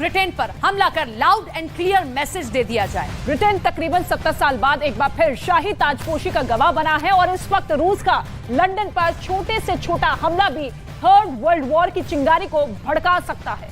Britain पर हमला कर लाउड एंड क्लियर मैसेज दे दिया जाए। ब्रिटेन तकरीबन 70 साल बाद एक बार फिर शाही ताजपोशी का गवाह बना है और इस वक्त रूस का लंदन पर छोटे से छोटा हमला भी थर्ड वर्ल्ड वॉर की चिंगारी को भड़का सकता है।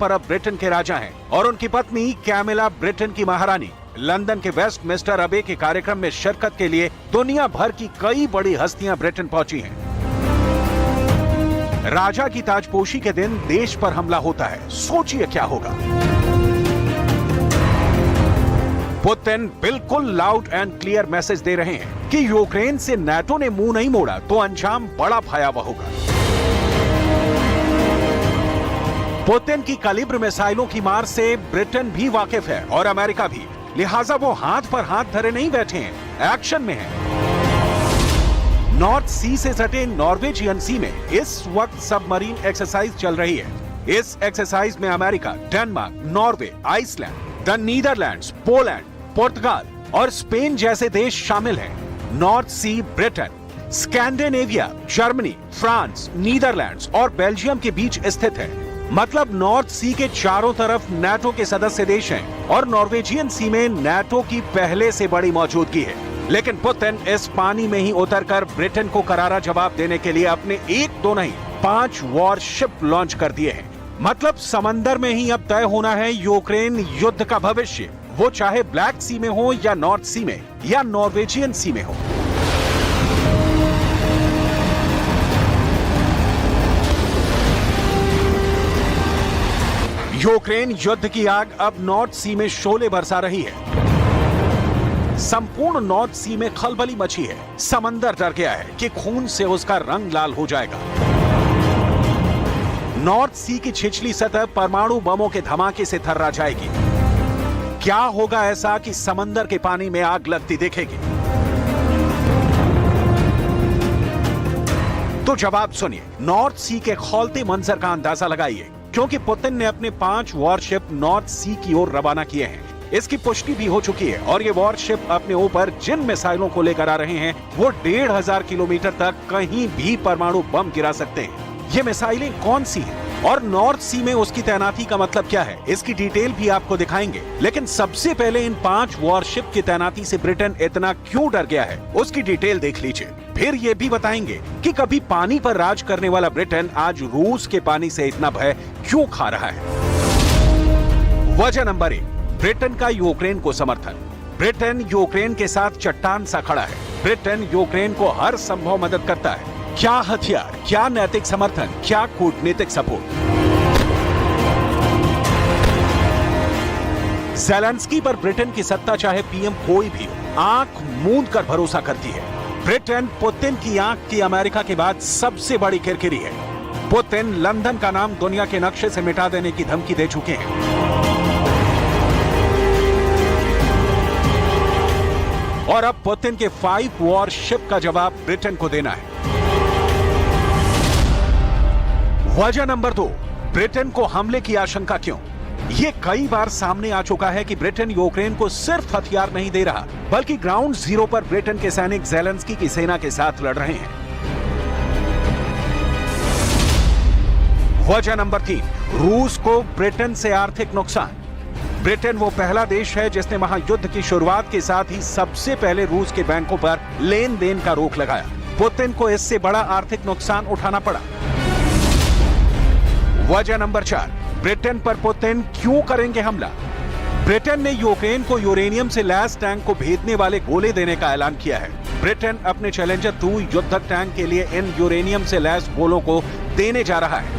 पर अब ब्रिटेन के राजा हैं और उनकी पत्नी कैमिला ब्रिटेन की महारानी। लंदन के वेस्टमिंस्टर अबे के कार्यक्रम में शिरकत के लिए दुनिया भर की कई बड़ी हस्तियां ब्रिटेन पहुंची हैं। राजा की ताजपोशी के दिन देश पर हमला होता है, सोचिए क्या होगा। पुतिन बिल्कुल लाउड एंड क्लियर मैसेज दे रहे हैं कि यूक्रेन से नाटो ने मुंह नहीं मोड़ा तो अंजाम बड़ा भयावह होगा। पुतिन की कैलिबर मिसाइलों की मार से ब्रिटेन भी वाकिफ है और अमेरिका भी, लिहाजा वो हाथ पर हाथ धरे नहीं बैठे हैं, एक्शन में हैं। नॉर्थ सी से सटे नॉर्वेजियन सी में इस वक्त सबमरीन एक्सरसाइज चल रही है। इस एक्सरसाइज में America, Denmark, Norway, Iceland, the Netherlands, Poland, पुर्तगाल और स्पेन जैसे देश शामिल हैं। North Sea Britain, Scandinavia, Germany, France, Netherlands और बेल्जियम के बीच स्थित है। मतलब नॉर्थ सी के चारों तरफ नाटो के सदस्य देश हैं और नॉर्वेजियन सी में नाटो की पहले से बड़ी मौजूदगी है। लेकिन पुतिन इस पानी में ही उतरकर ब्रिटेन को करारा जवाब देने के लिए अपने 1-2 नहीं 5 वॉरशिप लॉन्च कर दिए हैं। मतलब समंदर में ही अब तय होना है यूक्रेन युद्ध का भविष्य, वो चाहे ब्लैक सी में हो या नॉर्थ सी में या नॉर्वेजियन सी में हो। यूक्रेन युद्ध की आग अब नॉर्थ सी में शोले बरसा रही है। संपूर्ण नॉर्थ सी में खलबली मची है। समंदर डर गया है कि खून से उसका रंग लाल हो जाएगा। नॉर्थ सी की छिछली सतह परमाणु बमों के धमाके से थर्रा जाएगी। क्या होगा ऐसा कि समंदर के पानी में आग लगती दिखेगी? तो जवाब सुनिए, नॉर्थ सी के खौलते मंजर का अंदाजा लगाइए, क्योंकि पुतिन ने अपने 5 वॉरशिप नॉर्थ सी की ओर रवाना किए हैं। इसकी पुष्टि भी हो चुकी है और ये वॉरशिप अपने ऊपर जिन मिसाइलों को लेकर आ रहे हैं वो 1500 किलोमीटर तक कहीं भी परमाणु बम गिरा सकते हैं। ये मिसाइलें कौन सी हैं और नॉर्थ सी में उसकी तैनाती का मतलब क्या है, इसकी डिटेल भी आपको दिखाएंगे। लेकिन सबसे पहले इन 5 वॉरशिप की तैनाती से ब्रिटेन इतना क्यों डर गया है, उसकी डिटेल देख लीजिए। फिर ये भी बताएंगे कि कभी पानी पर राज करने वाला ब्रिटेन आज रूस के पानी से इतना भय क्यों खा रहा है। वजह नंबर 1, ब्रिटेन का यूक्रेन को समर्थन। ब्रिटेन यूक्रेन के साथ चट्टान सा खड़ा है। ब्रिटेन यूक्रेन को हर संभव मदद करता है। क्या हथियार, क्या नैतिक समर्थन, क्या कूटनीतिक सपोर्ट। ज़ेलेंस्की पर ब्रिटेन की सत्ता चाहे पीएम कोई भी हो, आंख मूंद कर भरोसा करती है। ब्रिटेन पुतिन की आंख की अमेरिका के बाद सबसे बड़ी किरकिरी है। पुतिन लंदन का नाम दुनिया के नक्शे से मिटा देने की धमकी दे चुके हैं। और अब पुतिन के 5 वॉर शिप का जवाब ब्रिटेन को देना है। वजह नंबर 2, ब्रिटेन को हमले की आशंका क्यों? ये कई बार सामने आ चुका है कि ब्रिटेन यूक्रेन को सिर्फ हथियार नहीं दे रहा, बल्कि ग्राउंड जीरो पर ब्रिटेन के सैनिक ज़ेलेंस्की की सेना के साथ लड़ रहे हैं। वजह नंबर 3, रूस को ब्रिटेन से आर्थिक नुकसान। ब्रिटेन वो पहला देश है जिसने महायुद्ध की शुरुआत के साथ ही सबसे पहले रूस के बैंकों पर लेन देन का रोक लगाया। पुतिन को इससे बड़ा आर्थिक नुकसान उठाना पड़ा। वजह नंबर 4, ब्रिटेन पर पुतिन क्यों करेंगे हमला? ब्रिटेन ने यूक्रेन को यूरेनियम से लैस टैंक को भेदने वाले गोले देने का ऐलान किया है। ब्रिटेन अपने चैलेंजर 2 युद्धक टैंक के लिए इन यूरेनियम से लैस गोलों को देने जा रहा है।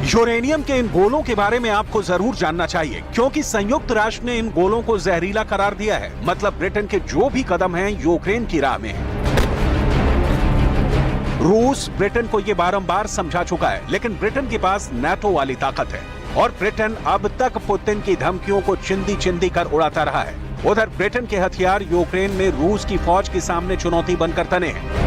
यूरेनियम के इन गोलों के बारे में आपको जरूर जानना चाहिए, क्योंकि संयुक्त राष्ट्र ने इन गोलों को जहरीला करार दिया है। मतलब ब्रिटेन के जो भी कदम हैं यूक्रेन की राह में हैं। रूस ब्रिटेन को यह बारंबार समझा चुका है, लेकिन ब्रिटेन के पास नाटो वाली ताकत है और ब्रिटेन अब तक पुतिन की धमकियों को चिंदी चिंदी कर उड़ाता रहा है। उधर ब्रिटेन के हथियार यूक्रेन में रूस की फौज के सामने चुनौती बनकर तने हैं।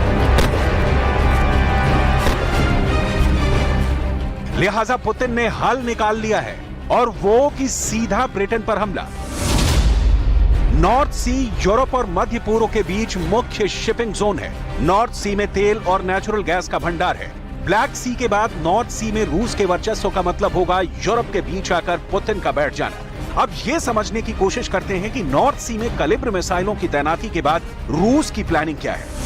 लिहाजा पुतिन ने हल निकाल लिया है, और वो कि सीधा ब्रिटेन पर हमला। नॉर्थ सी यूरोप और मध्य पूर्व के बीच मुख्य शिपिंग जोन है। नॉर्थ सी में तेल और नेचुरल गैस का भंडार है। ब्लैक सी के बाद नॉर्थ सी में रूस के वर्चस्व का मतलब होगा यूरोप के बीच आकर पुतिन का बैठ जाना। अब ये समझने की कोशिश करते हैं कि नॉर्थ सी में कैलिबर मिसाइलों की तैनाती के बाद रूस की प्लानिंग क्या है।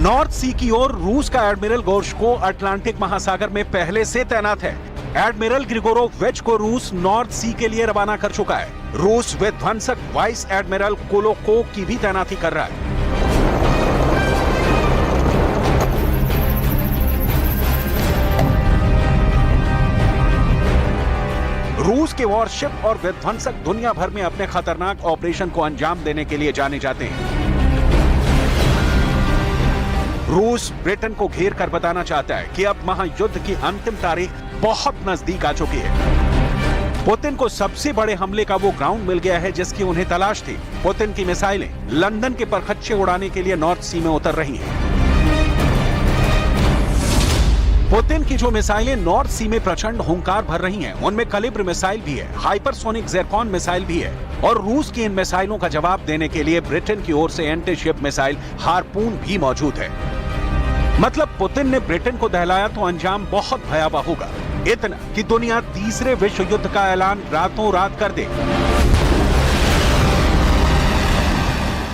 नॉर्थ सी की ओर रूस का एडमिरल गोर्शको अटलांटिक महासागर में पहले से तैनात है। एडमिरल ग्रिगोरोविच को रूस नॉर्थ सी के लिए रवाना कर चुका है। रूस विध्वंसक वाइस एडमिरल कोलोकोव की भी तैनाती कर रहा है। रूस के वॉरशिप और विध्वंसक दुनिया भर में अपने खतरनाक ऑपरेशन को अंजाम देने के लिए जाने जाते हैं। रूस ब्रिटेन को घेर कर बताना चाहता है कि अब महायुद्ध की अंतिम तारीख बहुत नजदीक आ चुकी है। पुतिन को सबसे बड़े हमले का वो ग्राउंड मिल गया है जिसकी उन्हें तलाश थी। पुतिन की मिसाइलें लंदन के परखच्चे उड़ाने के लिए नॉर्थ सी में उतर रही हैं। पुतिन की जो मिसाइलें नॉर्थ सी में प्रचंड हुंकार भर रही हैं, उनमें कैलिबर मिसाइल भी है, हाइपरसोनिक ज़िरकॉन मिसाइल भी है, और रूस की इन मिसाइलों का जवाब देने के लिए ब्रिटेन की ओर से एंटी शिप मिसाइल हार्पून भी मौजूद है। मतलब पुतिन ने ब्रिटेन को दहलाया तो अंजाम बहुत भयावह होगा, इतना कि दुनिया तीसरे विश्व युद्ध का ऐलान रातों रात कर दे।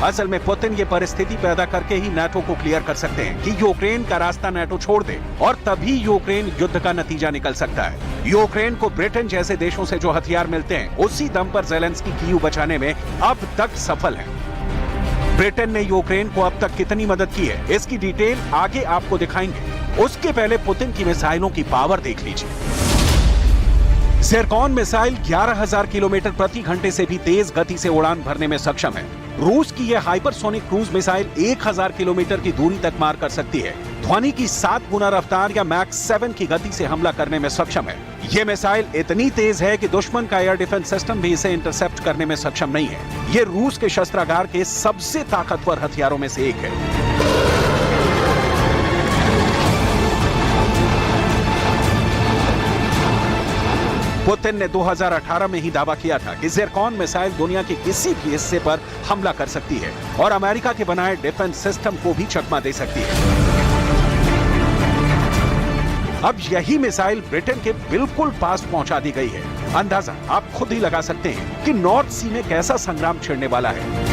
असल में पुतिन ये परिस्थिति पैदा करके ही नाटो को क्लियर कर सकते हैं कि यूक्रेन का रास्ता नाटो छोड़ दे, और तभी यूक्रेन युद्ध का नतीजा निकल सकता है। यूक्रेन को ब्रिटेन जैसे देशों से जो हथियार मिलते हैं, उसी दम पर ज़ेलेंस्की कीव बचाने में अब तक सफल है। ब्रिटेन ने यूक्रेन को अब तक कितनी मदद की है, इसकी डिटेल आगे आपको दिखाएंगे। उसके पहले पुतिन की मिसाइलों की पावर देख लीजिए। ज़िरकॉन मिसाइल 11,000 किलोमीटर प्रति घंटे से भी तेज गति से उड़ान भरने में सक्षम है। रूस की यह हाइपरसोनिक क्रूज मिसाइल 1000 किलोमीटर की दूरी तक मार कर सकती है। ध्वनि की 7 गुना रफ्तार या मैक 7 की गति से हमला करने में सक्षम है। ये मिसाइल इतनी तेज है कि दुश्मन का एयर डिफेंस सिस्टम भी इसे इंटरसेप्ट करने में सक्षम नहीं है। ये रूस के शस्त्रागार के सबसे ताकतवर हथियारों में से एक है। पुतिन ने 2018 में ही दावा किया था कि ज़िरकॉन मिसाइल दुनिया के किसी भी हिस्से पर हमला कर सकती है और अमेरिका के बनाए डिफेंस सिस्टम को भी चकमा दे सकती है। अब यही मिसाइल ब्रिटेन के बिल्कुल पास पहुंचा दी गई है। अंदाजा आप खुद ही लगा सकते हैं कि नॉर्थ सी में कैसा संग्राम छिड़ने वाला है।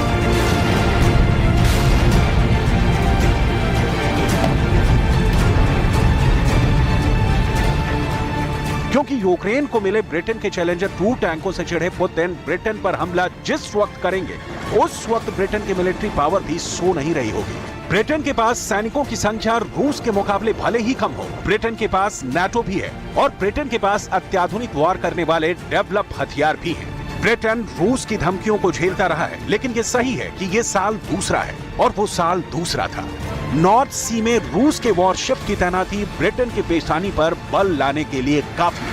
क्योंकि यूक्रेन को मिले ब्रिटेन के चैलेंजर 2 टैंकों से चिढ़े पुतिन ब्रिटेन पर हमला जिस वक्त करेंगे, उस वक्त ब्रिटेन की मिलिट्री पावर भी सो नहीं रही होगी। ब्रिटेन के पास सैनिकों की संख्या रूस के मुकाबले भले ही कम हो, ब्रिटेन के पास नाटो भी है और ब्रिटेन के पास अत्याधुनिक वार करने वाले डेवलप हथियार भी हैं। ब्रिटेन रूस की धमकियों को झेलता रहा है, लेकिन ये सही है कि ये साल दूसरा है और वो साल दूसरा था। नॉर्थ सी में रूस के वॉरशिप की तैनाती ब्रिटेन की पेशानी पर बल लाने के लिए काफी